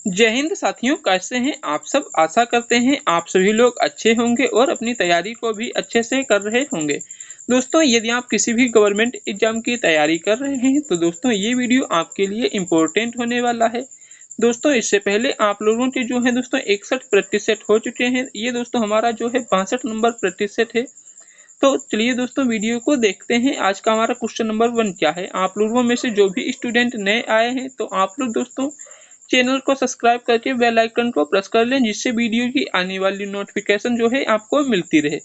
जय हिंद साथियों, कैसे हैं आप सब। आशा करते हैं आप सभी लोग अच्छे होंगे और अपनी तैयारी को भी अच्छे से कर रहे होंगे। दोस्तों, यदि आप किसी भी गवर्नमेंट एग्जाम की तैयारी कर रहे हैं तो दोस्तों ये वीडियो आपके लिए इम्पोर्टेंट होने वाला है। दोस्तों, इससे पहले आप लोगों के जो है दोस्तों 61% हो चुके हैं। ये दोस्तों हमारा जो है 62 नंबर प्रतिशत है। तो चलिए दोस्तों वीडियो को देखते हैं। आज का हमारा क्वेश्चन नंबर 1 क्या है। आप लोगों में से जो भी स्टूडेंट नए आए हैं तो आप लोग दोस्तों चैनल को सब्सक्राइब करके बेल आइकन को प्रेस कर लें, जिससे वीडियो की आने वाली नोटिफिकेशन जो है आपको मिलती रहे।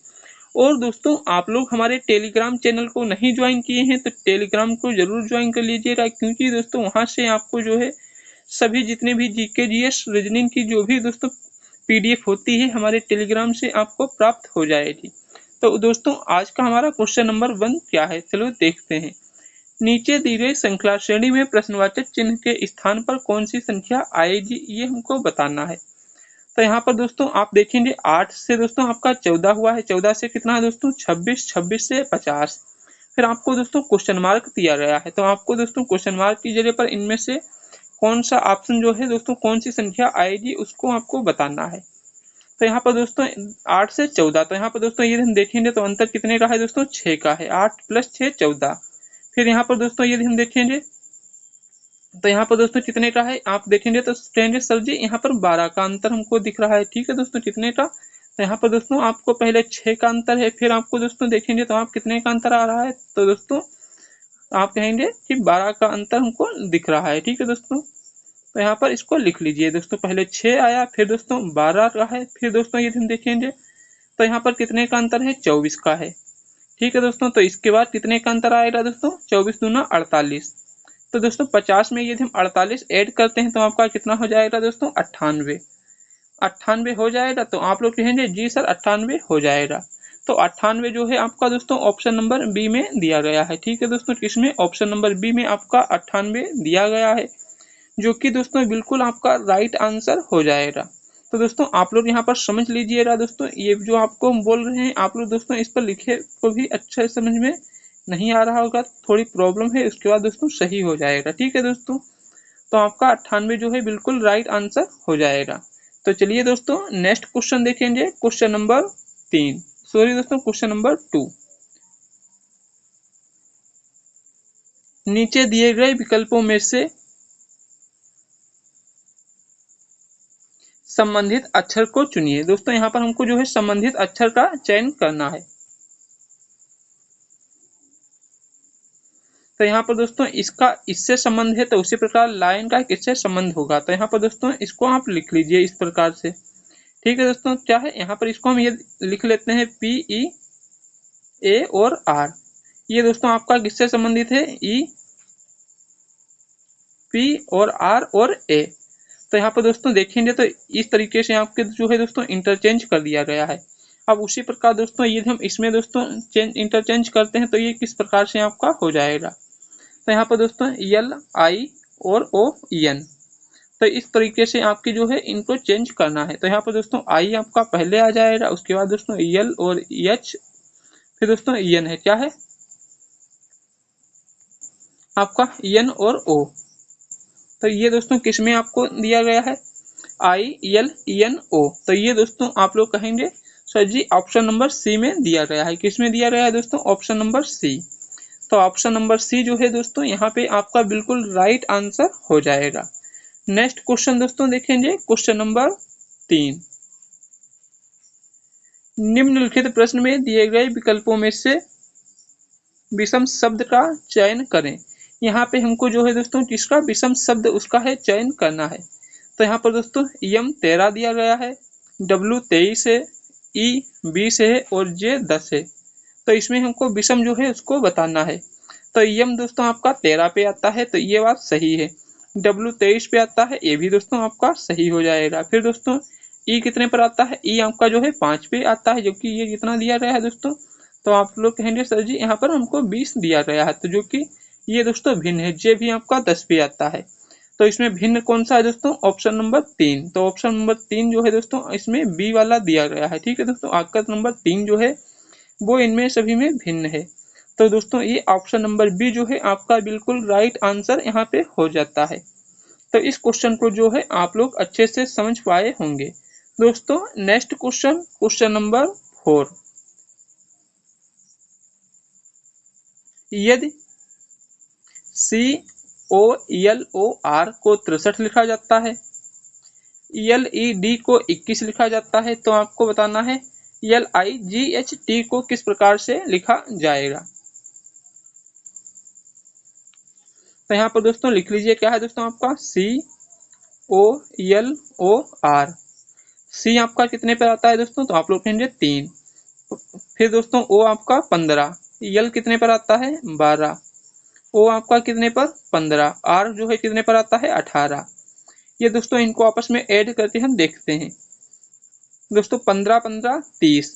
और दोस्तों, आप लोग हमारे टेलीग्राम चैनल को नहीं ज्वाइन किए हैं तो टेलीग्राम को जरूर ज्वाइन कर लीजिएगा, क्योंकि दोस्तों वहां से आपको जो है सभी जितने भी जीके जीएस रीजनिंग की जो भी दोस्तों पीडीएफ होती है हमारे टेलीग्राम से आपको प्राप्त हो जाएगी। तो दोस्तों आज का हमारा क्वेश्चन नंबर 1 क्या है, चलो देखते हैं। नीचे दी गई श्रृंखला श्रेणी में प्रश्नवाचक चिन्ह के स्थान पर कौन सी संख्या आएगी, ये हमको बताना है। तो यहाँ पर दोस्तों आप देखेंगे 8 से दोस्तों आपका 14 हुआ है। 14 से कितना है दोस्तों 26, 26 से 50। फिर आपको दोस्तों क्वेश्चन मार्क दिया गया है, तो आपको दोस्तों क्वेश्चन मार्क की जगह पर इनमें से कौन सा ऑप्शन जो है दोस्तों कौन सी संख्या आएगी उसको आपको बताना है। तो यहाँ पर दोस्तों 8 से 14, तो यहाँ पर दोस्तों ये हम देखेंगे तो अंतर कितने का है दोस्तों 6 का है। 8 + 6 14। फिर यहाँ पर दोस्तों यदि हम देखेंगे तो यहाँ पर दोस्तों कितने का है, आप देखेंगे तो कहेंगे सर जी यहाँ पर 12 का अंतर हमको दिख रहा है। ठीक है दोस्तों, कितने का, तो यहाँ पर दोस्तों आपको पहले 6 का अंतर है, फिर आपको दोस्तों देखेंगे तो आप कितने का अंतर आ रहा है, तो दोस्तों आप कहेंगे कि 12 का अंतर हमको दिख रहा है। ठीक है दोस्तों, तो यहाँ पर इसको लिख लीजिए दोस्तों। पहले 6 आया, फिर दोस्तों 12 का है, फिर दोस्तों यदि हम देखेंगे तो यहाँ पर कितने का अंतर है, 24 का है। ठीक है दोस्तों, तो इसके बाद कितने का अंतर आएगा दोस्तों, 24 दूना 48। तो दोस्तों 50 में यदि हम 48 ऐड करते हैं तो आपका कितना हो जाएगा दोस्तों 98। 98 हो जाएगा, तो आप लोग कहेंगे जी सर 98 हो जाएगा। तो 98 जो है आपका दोस्तों ऑप्शन नंबर बी में दिया गया है। ठीक है दोस्तों, किसमें, ऑप्शन नंबर बी में आपका 98 दिया गया है, जो कि दोस्तों बिल्कुल आपका राइट आंसर हो जाएगा। तो दोस्तों आप लोग यहाँ पर समझ लीजिएगा दोस्तों, ये जो आपको हम बोल रहे हैं आप लोग दोस्तों इस पर लिखे को भी अच्छे समझ में नहीं आ रहा होगा, थोड़ी प्रॉब्लम है, उसके बाद दोस्तों सही हो जाएगा। ठीक है दोस्तों, तो आपका 98 जो है बिल्कुल राइट आंसर हो जाएगा। तो चलिए दोस्तों नेक्स्ट क्वेश्चन देखेंगे, क्वेश्चन नंबर 3, सॉरी दोस्तों क्वेश्चन नंबर 2। नीचे दिए गए विकल्पों में से संबंधित अक्षर को चुनिए। दोस्तों यहाँ पर हमको जो है संबंधित अक्षर का चयन करना है। तो यहाँ पर दोस्तों इसका इससे संबंध है, तो उसी प्रकार लाइन का किससे संबंध होगा, तो यहाँ पर दोस्तों इसको आप लिख लीजिए इस प्रकार से। ठीक है दोस्तों, क्या है यहाँ पर इसको हम ये लिख लेते हैं PE A और R। ये दोस्तों आपका किससे संबंधित है, EP और R और A। तो यहाँ पर दोस्तों देखेंगे तो इस तरीके से आपके जो है दोस्तों इंटरचेंज कर दिया गया है। अब उसी प्रकार दोस्तों यदि हम इसमें दोस्तों इंटरचेंज करते हैं तो ये किस प्रकार से आपका हो जाएगा, तो यहाँ पर दोस्तों LI और ON। तो इस तरीके से आपकी जो है इनको चेंज करना है। तो यहाँ पर दोस्तों I आपका पहले आ जाएगा, उसके बाद दोस्तों L और H, फिर दोस्तों N है, क्या है आपका N और O। तो ये दोस्तों किस में आपको दिया गया है, ILENO। तो ये दोस्तों आप लोग कहेंगे सर जी ऑप्शन नंबर सी में दिया गया है। किस में दिया गया है दोस्तों, ऑप्शन नंबर सी। तो ऑप्शन नंबर सी जो है दोस्तों यहाँ पे आपका बिल्कुल राइट आंसर हो जाएगा। नेक्स्ट क्वेश्चन दोस्तों देखेंगे, क्वेश्चन नंबर 3। निम्नलिखित प्रश्न में दिए गए विकल्पों में से विषम शब्द का चयन करें। यहाँ पे हमको जो है दोस्तों किसका विषम शब्द उसका है चयन करना है। तो यहाँ पर दोस्तों M 13 दिया गया है, W 23 है, E 20 है और J 10 है। तो इसमें हमको विषम जो है उसको बताना है। तो M दोस्तों आपका 13 पे आता है, तो ये बात सही है। W 23 पे आता है, ये भी दोस्तों आपका सही हो जाएगा। फिर दोस्तों E कितने पर आता है, E आपका जो है 5 पे आता है, जो कि ये कितना दिया गया है दोस्तों, तो आप लोग कहेंगे सर जी यहाँ पर हमको 20 दिया गया है, तो जो कि ये दोस्तों भिन्न है। J भी आपका 10 पे आता है। तो इसमें भिन्न कौन सा है दोस्तों, ऑप्शन नंबर 3। तो ऑप्शन नंबर 3 जो है दोस्तों इसमें बी वाला दिया गया है। ठीक है दोस्तों, आपका नंबर 3 जो है वो इनमें सभी में भिन्न है। तो दोस्तों ये ऑप्शन नंबर बी जो है आपका बिल्कुल राइट आंसर यहाँ पे हो जाता है। तो इस क्वेश्चन को जो है आप लोग अच्छे से समझ पाए होंगे। दोस्तों नेक्स्ट क्वेश्चन, क्वेश्चन नंबर 4। यदि COLOR को 63 लिखा जाता है, LED को 21 लिखा जाता है, तो आपको बताना है LIGHT को किस प्रकार से लिखा जाएगा। तो यहाँ पर दोस्तों लिख लीजिए, क्या है दोस्तों आपका COLOR। C आपका कितने पर आता है दोस्तों, तो आप लोग कहेंगे 3। फिर दोस्तों O आपका 15, L कितने पर आता है 12, O आपका कितने पर 15, R जो है कितने पर आता है 18। ये दोस्तों इनको आपस में ऐड करके हम देखते हैं। दोस्तों 15 15 30,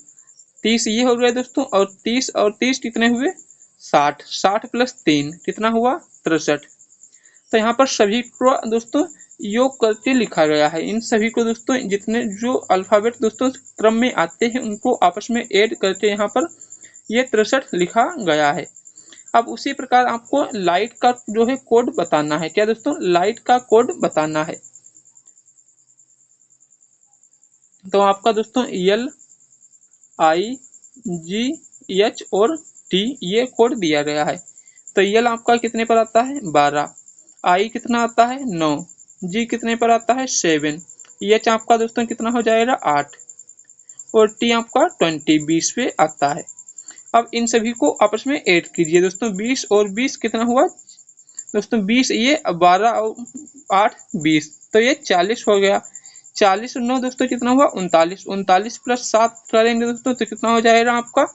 30 ये हो गए दोस्तों, और 30 और 30 कितने हुए 60, 60 प्लस 3 कितना हुआ 63। तो यहाँ पर सभी को दोस्तों योग करके लिखा गया है। इन सभी को दोस्तों जितने जो अल्फाबेट दोस्तों क्रम में आते हैं उनको आपस में ऐड करके यहाँ पर ये 63 लिखा गया है। अब उसी प्रकार आपको लाइट का जो है कोड बताना है। क्या दोस्तों, लाइट का कोड बताना है। तो आपका दोस्तों LIGH और T ये कोड दिया गया है। तो L आपका कितने पर आता है 12, I कितना आता है 9, G कितने पर आता है 7, H आपका दोस्तों कितना हो जाएगा 8 और T आपका 20 पे आता है। अब इन सभी को आपस में ऐड कीजिए दोस्तों, 20 और 20 कितना हुआ दोस्तों 20, ये 12 और 8 20, तो ये 40 हो गया। 40 और 9 दोस्तों कितना हुआ 39, 39 प्लस 7 करेंगे दोस्तों तो कितना हो जाएगा आपका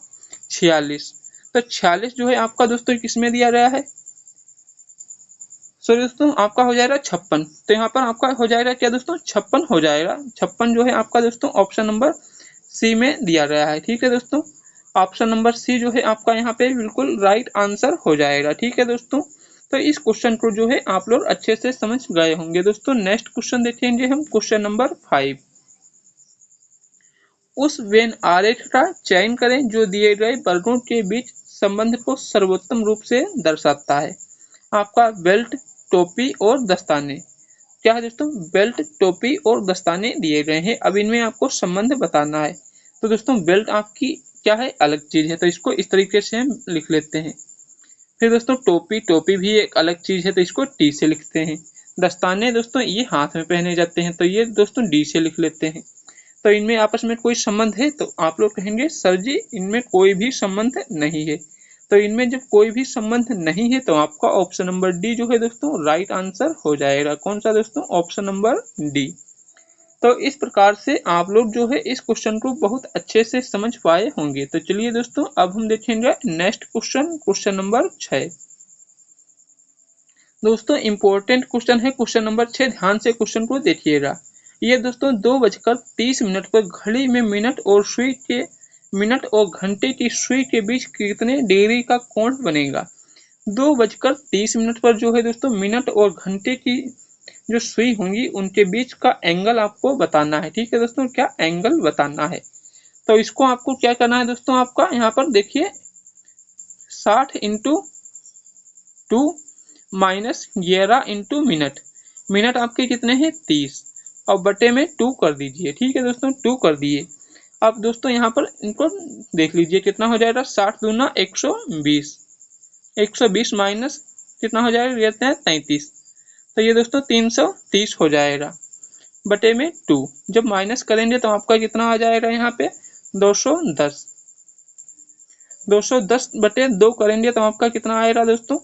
46। तो 46 जो है आपका दोस्तों किसमें दिया गया है, सॉरी दोस्तों आपका हो जाएगा 56। तो यहाँ पर आपका हो जाएगा क्या दोस्तों 56 हो जाएगा। 56 जो है आपका दोस्तों ऑप्शन नंबर सी में दिया गया है। ठीक है दोस्तों, ऑप्शन नंबर सी जो है आपका यहाँ पे बिल्कुल राइट आंसर हो जाएगा। ठीक है दोस्तों, तो इस क्वेश्चन को जो है आप लोग अच्छे से समझ गए होंगे। दोस्तों नेक्स्ट क्वेश्चन देखेंगे हम, क्वेश्चन नंबर 5। उस वेन आरेख का चयन करें जो दिए गए वर्गों के बीच संबंध को सर्वोत्तम रूप से दर्शाता है। आपका बेल्ट, टोपी और दस्ताने। क्या है दोस्तों, बेल्ट, टोपी और दस्ताने दिए गए हैं। अब इनमें आपको संबंध बताना है। तो दोस्तों बेल्ट आपकी क्या है अलग चीज है, तो इसको इस तरीके से हम लिख लेते हैं। फिर दोस्तों टोपी, टोपी भी एक अलग चीज है तो इसको टी से लिखते हैं। दस्ताने दोस्तों ये हाथ में पहने जाते हैं तो ये दोस्तों डी से लिख लेते हैं। तो इनमें आपस में कोई संबंध है, तो आप लोग कहेंगे सर जी इनमें कोई भी संबंध नहीं है। तो इनमें जब कोई भी संबंध नहीं है तो आपका ऑप्शन नंबर डी जो है दोस्तों राइट आंसर हो जाएगा। कौन सा दोस्तों, ऑप्शन नंबर डी। तो इस प्रकार से आप लोग जो है इस क्वेश्चन को बहुत अच्छे से समझ पाए होंगे। तो चलिए दोस्तों अब हम देखेंगे नेक्स्ट क्वेश्चन, क्वेश्चन नंबर 6। दोस्तों इंपॉर्टेंट क्वेश्चन है क्वेश्चन नंबर 6, ध्यान से क्वेश्चन को देखिएगा। ये दोस्तों 2:30 पर घड़ी में मिनट और घंटे की सुई के बीच कितने डिग्री का कोण बनेगा। 2:30 पर जो है दोस्तों मिनट और घंटे की जो सुई होंगी उनके बीच का एंगल आपको बताना है। ठीक है दोस्तों, क्या एंगल बताना है। तो इसको आपको क्या करना है दोस्तों, आपका यहाँ पर देखिए 60 × 2 -11 × मिनट। मिनट आपके कितने हैं 30 और बटे में 2 कर दीजिए। ठीक है दोस्तों 2 कर दिए। अब दोस्तों यहाँ पर इनको देख लीजिए कितना हो जाएगा, 60 दूना 120, 120 माइनस कितना हो जाएगा कहते हैं 33, तो ये दोस्तों 330 हो जाएगा बटे में 2। जब माइनस करेंगे तो आपका कितना आ जाएगा यहाँ पे 210, 210 बटे 2 करेंगे तो आपका कितना आएगा दोस्तों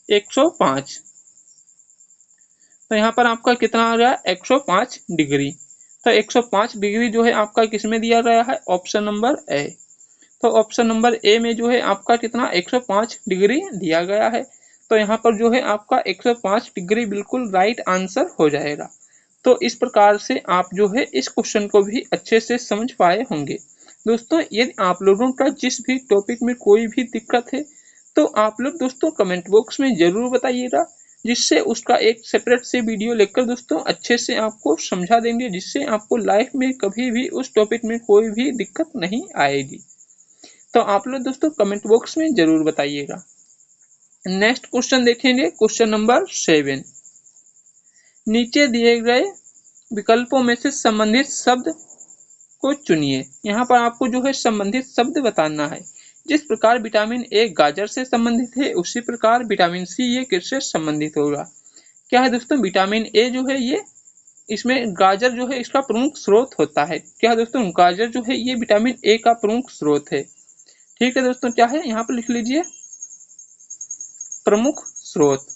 105। तो यहाँ पर आपका कितना आ गया 105 डिग्री। तो 105 डिग्री जो है आपका किसमें दिया गया है, ऑप्शन नंबर ए। तो ऑप्शन नंबर ए में जो है आपका कितना 105 डिग्री दिया गया है। तो यहाँ पर जो है आपका 105 डिग्री बिल्कुल राइट आंसर हो जाएगा। तो इस प्रकार से आप जो है इस क्वेश्चन को भी अच्छे से समझ पाए होंगे। दोस्तों यदि आप लोगों का जिस भी टॉपिक में कोई भी दिक्कत है तो आप लोग दोस्तों कमेंट बॉक्स में जरूर बताइएगा, जिससे उसका एक सेपरेट से वीडियो लेकर दोस्तों अच्छे से आपको समझा देंगे, जिससे आपको लाइफ में कभी भी उस टॉपिक में कोई भी दिक्कत नहीं आएगी। तो आप लोग दोस्तों कमेंट बॉक्स में जरूर बताइएगा। नेक्स्ट क्वेश्चन देखेंगे, क्वेश्चन नंबर 7। नीचे दिए गए विकल्पों में से संबंधित शब्द को चुनिए। यहाँ पर आपको जो है संबंधित शब्द बताना है। जिस प्रकार विटामिन ए गाजर से संबंधित है, उसी प्रकार विटामिन सी ये किससे संबंधित होगा। क्या है दोस्तों, विटामिन ए जो है ये, इसमें गाजर जो है इसका प्रमुख स्रोत होता है। क्या है दोस्तों, गाजर जो है ये विटामिन ए का प्रमुख स्रोत है। ठीक है दोस्तों, क्या है यहाँ पर लिख लीजिए, प्रमुख स्रोत।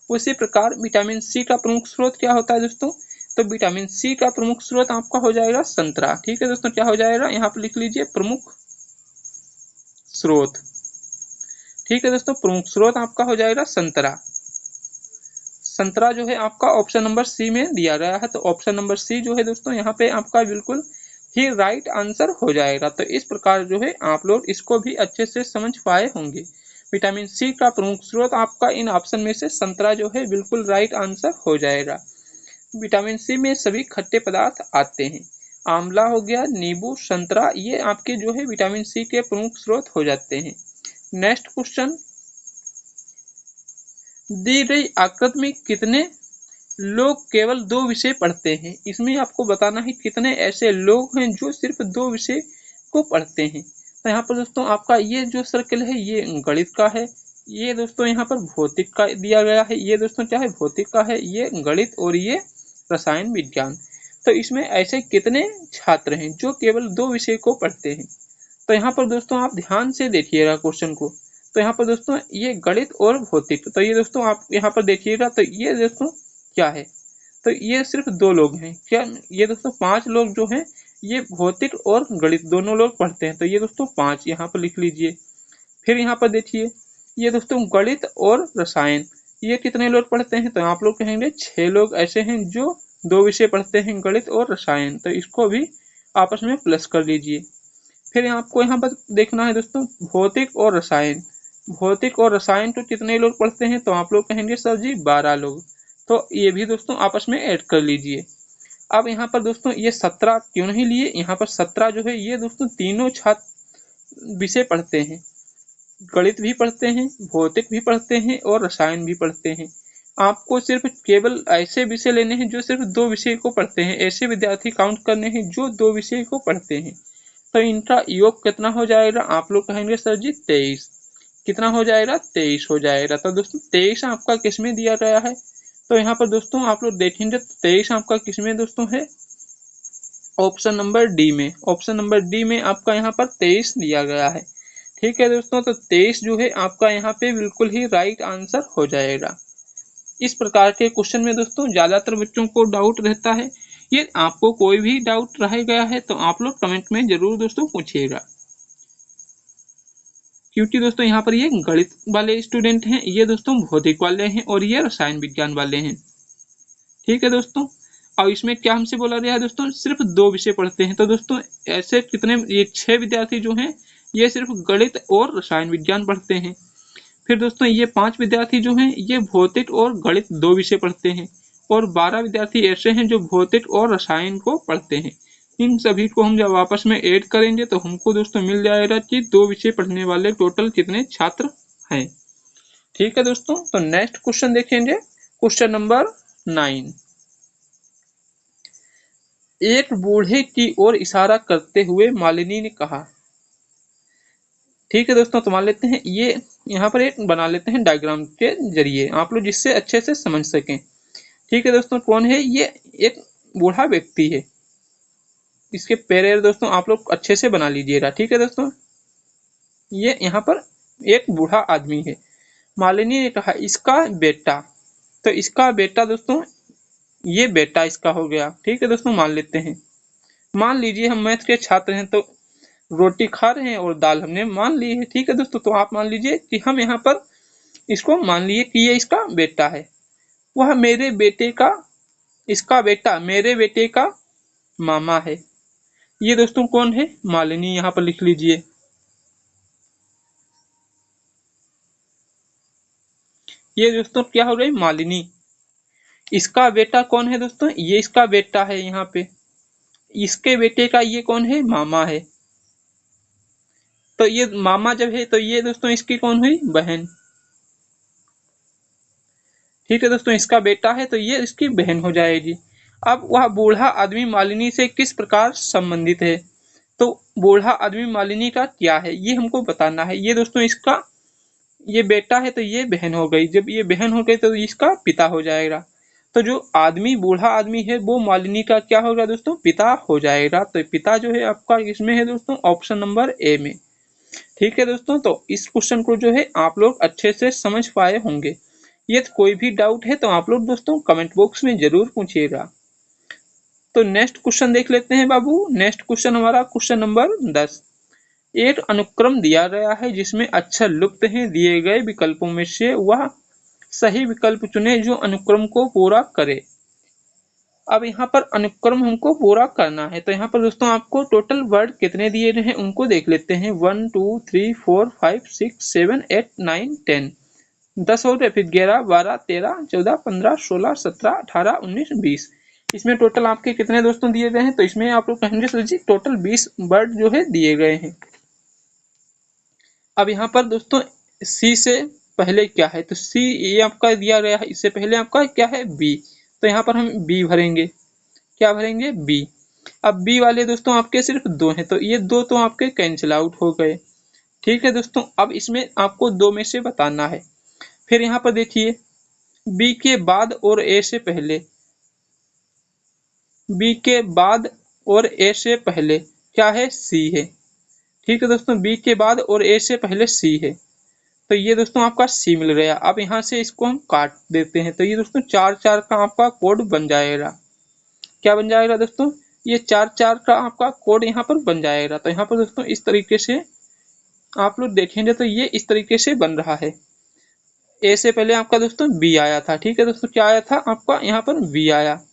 उसी प्रकार विटामिन सी का प्रमुख स्रोत क्या होता है दोस्तों, तो विटामिन सी का प्रमुख स्रोत आपका हो जाएगा संतरा। ठीक है दोस्तों, क्या हो जाएगा, यहाँ पर लिख लीजिए प्रमुख स्रोत। ठीक है दोस्तों, प्रमुख स्रोत आपका हो जाएगा संतरा। संतरा जो है आपका ऑप्शन नंबर सी में दिया गया है, तो ऑप्शन नंबर सी जो है दोस्तों यहाँ पे आपका बिल्कुल ही राइट आंसर हो जाएगा। तो इस प्रकार जो है आप लोग इसको भी अच्छे से समझ पाए होंगे। विटामिन सी का प्रमुख स्रोत आपका इन ऑप्शन में से संतरा जो है बिल्कुल राइट आंसर हो जाएगा। विटामिन सी में सभी खट्टे पदार्थ आते हैं। आंवला हो गया, नींबू, संतरा, ये आपके जो है विटामिन सी के प्रमुख स्रोत हो जाते हैं। नेक्स्ट क्वेश्चन, दी गई आकृति में कितने लोग केवल 2 विषय पढ़ते हैं। इसमें आपको बताना है कितने ऐसे लोग हैं जो सिर्फ 2 विषय को पढ़ते हैं। तो यहाँ पर दोस्तों आपका ये जो सर्कल है ये गणित का है, ये दोस्तों यहाँ पर भौतिक का दिया गया है, ये दोस्तों क्या है भौतिक का है, ये गणित और ये रसायन विज्ञान। तो इसमें ऐसे कितने छात्र हैं जो केवल 2 विषय को पढ़ते हैं। तो यहाँ पर दोस्तों आप ध्यान से देखिएगा क्वेश्चन को। तो यहाँ पर दोस्तों ये गणित और भौतिक, तो ये दोस्तों आप यहाँ पर देखिएगा, तो ये दोस्तों क्या है, तो ये सिर्फ 2 लोग हैं। क्या, ये दोस्तों 5 लोग जो हैं ये भौतिक और गणित दोनों लोग पढ़ते हैं। तो ये दोस्तों 5 यहाँ पर लिख लीजिए। फिर यहाँ पर देखिए, ये दोस्तों गणित और रसायन, ये कितने लोग पढ़ते हैं, तो आप लोग कहेंगे 6 लोग ऐसे हैं जो 2 विषय पढ़ते हैं, गणित और रसायन। तो इसको भी आपस में प्लस कर लीजिए। फिर आपको यहाँ पर देखना है दोस्तों भौतिक और रसायन। भौतिक और रसायन तो कितने लोग पढ़ते हैं, तो आप लोग कहेंगे सर जी 12 लोग। तो ये भी दोस्तों आपस में ऐड कर लीजिए। अब यहाँ पर दोस्तों ये 17 क्यों नहीं लिए, यहाँ पर 17 जो है ये दोस्तों तीनों छात्र विषय पढ़ते हैं, गणित भी पढ़ते हैं, भौतिक भी पढ़ते हैं और रसायन भी पढ़ते हैं। आपको सिर्फ केवल ऐसे विषय लेने हैं जो सिर्फ 2 विषय को पढ़ते हैं, ऐसे विद्यार्थी काउंट करने हैं जो 2 विषय को पढ़ते हैं। तो इनका योग कितना हो जाएगा, आप लोग कहेंगे सर जी 23। कितना हो जाएगा, 23 हो जाएगा। तो दोस्तों 23 आपका किस में दिया गया है, तो यहाँ पर दोस्तों आप लोग देखेंगे 23 आपका किस में दोस्तों है, ऑप्शन नंबर डी में। ऑप्शन नंबर डी में आपका यहाँ पर 23 दिया गया है। ठीक है दोस्तों, तो 23 जो है आपका यहाँ पे बिल्कुल ही राइट आंसर हो जाएगा। इस प्रकार के क्वेश्चन में दोस्तों ज्यादातर बच्चों को डाउट रहता है। ये आपको कोई भी डाउट रह गया है तो आप लोग कमेंट में जरूर दोस्तों पूछिएगा, क्योंकि दोस्तों यहाँ पर ये गणित वाले स्टूडेंट हैं, ये दोस्तों भौतिक वाले हैं और ये रसायन विज्ञान वाले हैं। ठीक है दोस्तों, और इसमें क्या हमसे बोला गया है दोस्तों, सिर्फ 2 विषय पढ़ते हैं। तो दोस्तों ऐसे कितने, ये 6 विद्यार्थी जो हैं ये सिर्फ गणित और रसायन विज्ञान पढ़ते हैं। फिर दोस्तों ये 5 विद्यार्थी जो हैं ये भौतिक और गणित 2 विषय पढ़ते हैं, और 12 विद्यार्थी ऐसे हैं जो भौतिक और रसायन को पढ़ते हैं। इन सभी को हम जब आपस में ऐड करेंगे तो हमको दोस्तों मिल जाएगा कि 2 विषय पढ़ने वाले टोटल कितने छात्र हैं। ठीक है दोस्तों, तो नेक्स्ट क्वेश्चन देखेंगे, क्वेश्चन नंबर 9। एक बूढ़े की ओर इशारा करते हुए मालिनी ने कहा। ठीक है दोस्तों, तो मान लेते हैं ये यहाँ पर एक बना लेते हैं डायग्राम के जरिए आप लोग, जिससे अच्छे से समझ सकें। ठीक है दोस्तों, कौन है ये, एक बूढ़ा व्यक्ति है। इसके पैर दोस्तों आप लोग अच्छे से बना लीजिएगा। ठीक है दोस्तों, ये यहाँ पर एक बूढ़ा आदमी है। मालिनी ने कहा इसका बेटा, तो इसका बेटा दोस्तों ये बेटा इसका हो गया। ठीक है दोस्तों, मान लेते हैं, मान लीजिए हम मैथ के छात्र हैं तो रोटी खा रहे हैं और दाल हमने मान ली है। ठीक है दोस्तों, तो आप मान लीजिए कि हम यहाँ पर इसको मान लिए कि ये इसका बेटा है। वह मेरे बेटे का, इसका बेटा मेरे बेटे का मामा है। ये दोस्तों कौन है, मालिनी, यहाँ पर लिख लीजिए। ये दोस्तों क्या हो गई, मालिनी। इसका बेटा कौन है दोस्तों, ये इसका बेटा है यहाँ पे। इसके बेटे का ये कौन है, मामा है। तो ये मामा जब है तो ये दोस्तों इसकी कौन हुई, बहन। ठीक है दोस्तों, इसका बेटा है तो ये इसकी बहन हो जाएगी। अब वह बूढ़ा आदमी मालिनी से किस प्रकार संबंधित है? तो बूढ़ा आदमी मालिनी का क्या है ये हमको बताना है। ये दोस्तों इसका ये बेटा है तो ये बहन हो गई, जब ये बहन हो गई तो इसका पिता हो जाएगा। तो जो आदमी बूढ़ा आदमी है वो मालिनी का क्या होगा दोस्तों? पिता हो जाएगा। तो पिता जो है आपका इसमें है दोस्तों ऑप्शन नंबर ए में। ठीक है दोस्तों, तो इस क्वेश्चन को जो है आप लोग अच्छे से समझ पाए होंगे। यदि कोई भी डाउट है तो आप लोग दोस्तों कमेंट बॉक्स में जरूर पूछिएगा। तो नेक्स्ट क्वेश्चन देख लेते हैं बाबू। नेक्स्ट क्वेश्चन हमारा क्वेश्चन नंबर 10। एक अनुक्रम दिया गया है जिसमें अक्षर लुप्त हैं, दिए गए विकल्पों में से वह सही विकल्प चुने जो अनुक्रम को पूरा करे। अब यहाँ पर अनुक्रम हमको पूरा करना है, तो यहाँ पर दोस्तों आपको टोटल वर्ड कितने दिए गए हैं उनको देख लेते हैं। 1 2 3 4 5 6 7 8 9 10। 10 हो गए, फिर 11 12 13 14 15 16 17 18 19 20। इसमें टोटल आपके कितने दोस्तों दिए गए हैं? तो इसमें आप लोग कहेंगे सर जी टोटल 20 वर्ड जो है दिए गए हैं। अब यहाँ पर दोस्तों सी से पहले क्या है? तो सी ये आपका दिया गया है, इससे पहले आपका क्या है? बी। तो यहाँ पर हम बी भरेंगे। क्या भरेंगे? बी। अब बी वाले दोस्तों आपके सिर्फ दो हैं, तो ये दो तो आपके कैंसिल आउट हो गए। ठीक है दोस्तों, अब इसमें आपको दो में से बताना है। फिर यहाँ पर देखिए बी के बाद और ए से पहले, बी के बाद और ए से पहले क्या है? सी है। ठीक है दोस्तों, बी के बाद और ए से पहले सी है, तो ये दोस्तों आपका सी मिल गया। अब यहाँ से इसको हम काट देते हैं, तो ये दोस्तों 4 4 का आपका कोड बन जाएगा। क्या बन जाएगा दोस्तों? ये 4 4 का आपका कोड यहाँ पर बन जाएगा। तो यहाँ पर दोस्तों इस तरीके से आप लोग देखेंगे तो ये इस तरीके से बन रहा है। ए से पहले आपका दोस्तों बी आया था। ठीक है दोस्तों, क्या आया था आपका? यहाँ पर बी आया।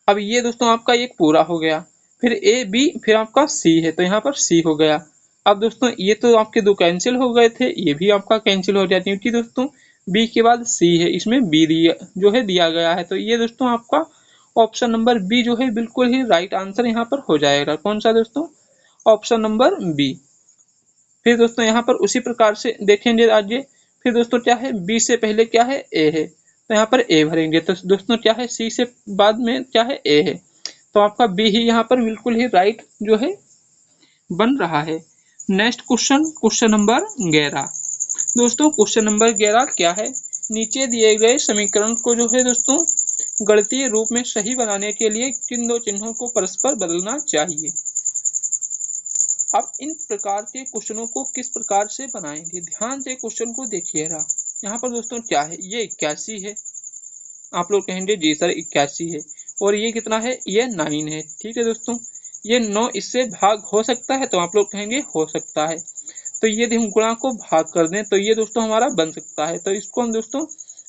अब ये दोस्तों आपका एक पूरा हो गया, फिर ए बी, फिर आपका सी है, तो यहाँ पर सी हो गया। अब दोस्तों ये तो आपके दो कैंसिल हो गए थे, ये भी आपका कैंसिल हो गया क्योंकि दोस्तों बी के बाद सी है, इसमें बी जो है दिया गया है। तो ये दोस्तों आपका ऑप्शन नंबर बी जो है बिल्कुल ही राइट आंसर यहाँ पर हो जाएगा। कौन सा दोस्तों? Option number B. फिर दोस्तों यहाँ पर उसी प्रकार से देखेंगे आगे। फिर दोस्तों क्या है? बी से पहले क्या है? ए है, तो यहाँ पर ए भरेंगे। तो दोस्तों क्या है? सी से बाद में क्या है? ए है, तो आपका बी ही यहाँ पर बिल्कुल ही राइट जो है बन रहा है। Next question, question number 11। दोस्तों क्वेश्चन नंबर 11 क्या है? नीचे दिए गए समीकरण को जो है दोस्तों गणितीय रूप में सही बनाने के लिए किन दो चिन्हों को परस्पर बदलना चाहिए। अब इन प्रकार के क्वेश्चनों को किस प्रकार से बनाएंगे? ध्यान से क्वेश्चन को देखिएगा। यहाँ पर दोस्तों क्या है? ये 81 है। आप लोग कहेंगे जी सर 81 है, और ये कितना है? ये 9 है। ठीक है दोस्तों, ये 9 इससे भाग हो सकता है, तो आप लोग कहेंगे हो सकता है। तो यदि हम गुणा को भाग कर दें तो ये दोस्तों हमारा बन सकता है। तो इसको हम दोस्तों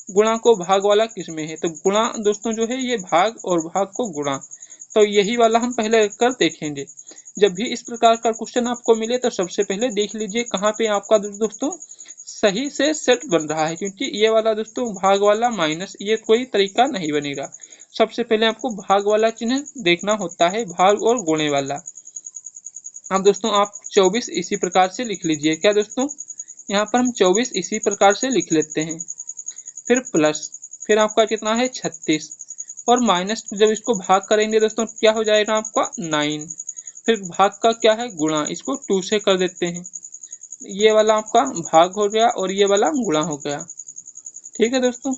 गुणा को भाग वाला किस में है? तो गुणा दोस्तों जो है ये भाग और भाग को गुणा, तो यही वाला हम पहले कर देखेंगे। जब भी इस प्रकार का क्वेश्चन आपको मिले तो सबसे पहले देख लीजिए कहाँ पे आपका दोस्तों सही से सेट बन रहा है, क्योंकि ये वाला दोस्तों भाग वाला माइनस ये कोई तरीका नहीं बनेगा। सबसे पहले आपको भाग वाला चिन्ह देखना होता है, भाग और गुणे वाला। अब दोस्तों आप 24 इसी प्रकार से लिख लीजिए। क्या दोस्तों? यहाँ पर हम 24 इसी प्रकार से लिख लेते हैं। फिर प्लस, फिर आपका कितना है? 36, और माइनस जब इसको भाग करेंगे दोस्तों क्या हो जाएगा आपका? 9। फिर भाग का क्या है? गुणा, इसको 2 से कर देते हैं। ये वाला आपका भाग हो गया और ये वाला गुणा हो गया। ठीक है दोस्तों,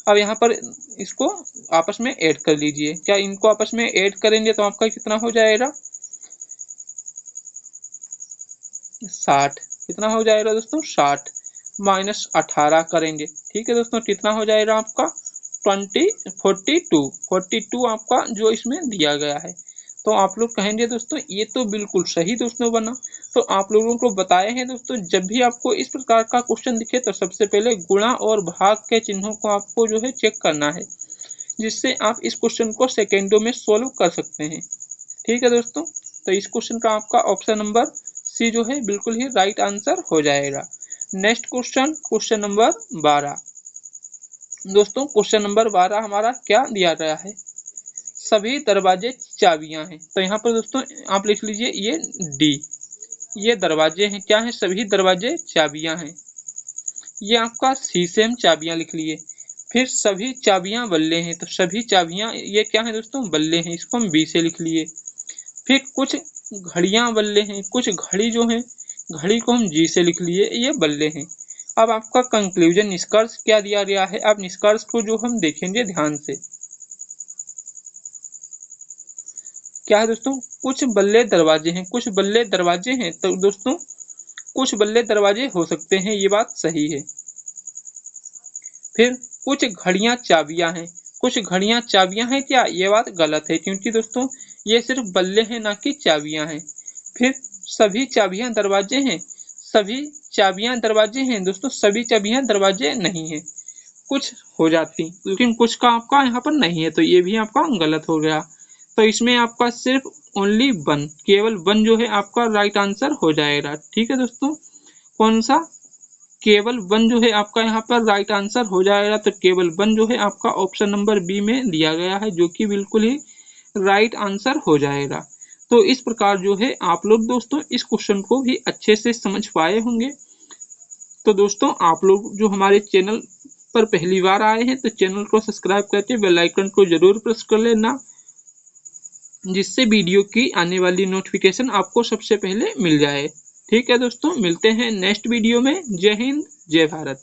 अब यहाँ पर इसको आपस में ऐड कर लीजिए। क्या इनको आपस में ऐड करेंगे तो आपका कितना हो जाएगा? 60। कितना हो जाएगा दोस्तों? 60 माइनस 18 करेंगे। ठीक है दोस्तों, कितना हो जाएगा आपका? 42 आपका जो इसमें दिया गया है। तो आप लोग कहेंगे दोस्तों ये तो बिल्कुल सही दोस्तों बना। तो आप लोगों को बताए हैं दोस्तों जब भी आपको इस प्रकार का क्वेश्चन दिखे तो सबसे पहले गुणा और भाग के चिन्हों को आपको जो है चेक करना है, जिससे आप इस क्वेश्चन को सेकेंडों में सोल्व कर सकते हैं। ठीक है दोस्तों, तो इस क्वेश्चन का आपका ऑप्शन नंबर सी जो है बिल्कुल ही राइट आंसर हो जाएगा। Next question, question number 12। दोस्तों क्वेश्चन नंबर 12 हमारा क्या दिया गया है? सभी दरवाजे चाबियां हैं। तो यहाँ पर दोस्तों आप लिख लीजिए ये डी, ये दरवाजे हैं। क्या है? सभी दरवाजे चाबियां हैं। ये आपका सी से हम चाबियां लिख लिए। फिर सभी चाबियां बल्ले हैं, तो सभी चाबियां ये क्या है दोस्तों, बल्ले हैं, इसको हम बी से लिख लिए। फिर कुछ घड़ियां बल्ले हैं, कुछ घड़ी जो है घड़ी को हम जी से लिख लिए, ये बल्ले हैं। अब आपका कंक्लूजन निष्कर्ष क्या दिया गया है, अब निष्कर्ष को जो हम देखेंगे ध्यान से। क्या है दोस्तों, कुछ बल्ले दरवाजे हैं, कुछ बल्ले दरवाजे हैं, तो दोस्तों कुछ बल्ले दरवाजे हो सकते हैं, ये बात सही है। फिर कुछ घड़ियां चाबियां हैं, कुछ घड़ियां चाबियां हैं, क्या ये बात गलत है, क्योंकि दोस्तों ये सिर्फ बल्ले हैं ना कि चाबियां हैं। फिर सभी चाबियां दरवाजे हैं, सभी चाबियां दरवाजे हैं, दोस्तों सभी चाबियां दरवाजे नहीं है, कुछ हो जाती, लेकिन कुछ का आपका यहाँ पर नहीं है, तो ये भी आपका गलत हो गया। तो इसमें आपका सिर्फ ओनली वन, केवल वन जो है आपका राइट आंसर हो जाएगा। ठीक है दोस्तों, कौन सा, केवल वन जो है आपका यहाँ पर राइट आंसर हो जाएगा। तो केवल वन जो है आपका ऑप्शन नंबर बी में दिया गया है, जो कि बिल्कुल ही राइट आंसर हो जाएगा। तो इस प्रकार जो है आप लोग दोस्तों इस क्वेश्चन को भी अच्छे से समझ पाए होंगे। तो दोस्तों आप लोग जो हमारे चैनल पर पहली बार आए हैं तो चैनल को सब्सक्राइब करके बेल आइकन को जरूर प्रेस कर लेना, जिससे वीडियो की आने वाली नोटिफिकेशन आपको सबसे पहले मिल जाए। ठीक है दोस्तों, मिलते हैं नेक्स्ट वीडियो में। जय हिंद, जय भारत।